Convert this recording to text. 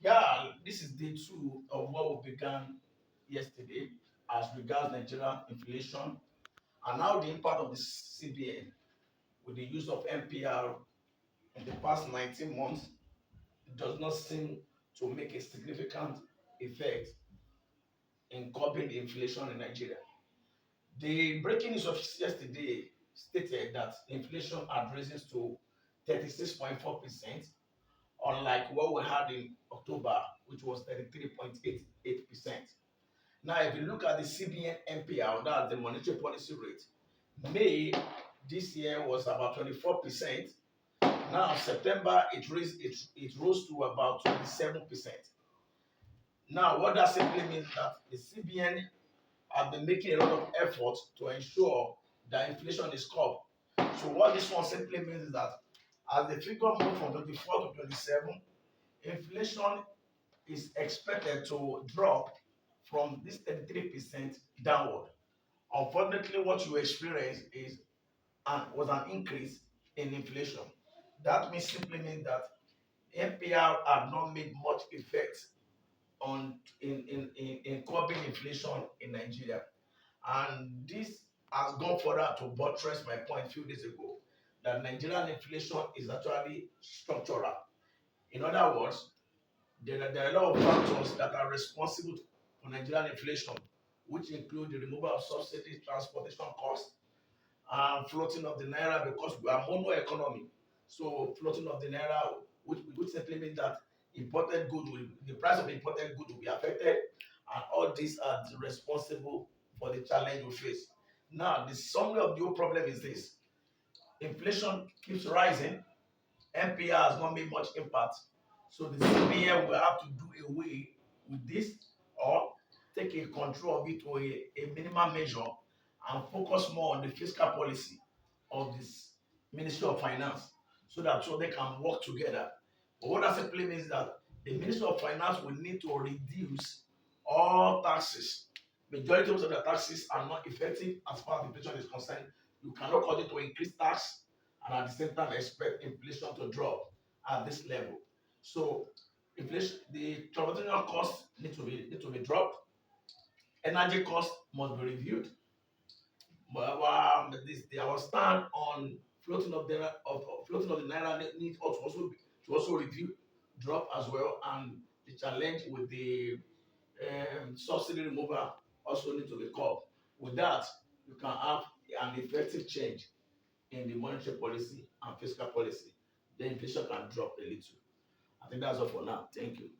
Yeah, this is day two of what we began yesterday as regards Nigerian inflation and now the impact of the CBN with the use of MPR in the past 19 months does not seem to make a significant effect in curbing the inflation in Nigeria. The breaking news of yesterday stated that inflation had risen to 36.4%, unlike what we had in October, which was 33.88%. Now, if you look at the CBN MPR, that's the monetary policy rate, May this year was about 24%. Now, September, it rose to about 27%. Now, what that simply means that the CBN have been making a lot of effort to ensure that inflation is curbed. So, what this one simply means is that as the figure moves from 24 to 27, inflation is expected to drop from this 33% downward. Unfortunately, what you experience was an increase in inflation. That means simply means that NPR have not made much effect on in curbing inflation in Nigeria. And this has gone further to buttress my point a few days ago that Nigerian inflation is actually structural. In other words, there are a lot of factors that are responsible for Nigerian inflation, which include the removal of subsidy, transportation costs, and floating of the naira because we are mono economy. So floating of the naira, which simply means that the price of imported good will be affected, and all these are responsible for the challenge we face. Now, the summary of the whole problem is this: inflation keeps rising, NPR has not made much impact. So the CBN will have to do away with this or take a control of it to a minimum measure and focus more on the fiscal policy of this Ministry of Finance so they can work together. But what that simply means that the Ministry of Finance will need to reduce all taxes. Majority of the taxes are not effective as far as inflation is concerned. You cannot continue to increase tax and at the same time expect inflation to drop at this level. So inflation, the transportation costs need to be dropped. Energy costs must be reviewed. But our stand on floating of the naira needs to also review drop as well, and the challenge with the subsidy removal also need to be curbed. With that, you can have an effective change in the monetary policy and fiscal policy. Then inflation can drop a little. I think that's all for now. Thank you.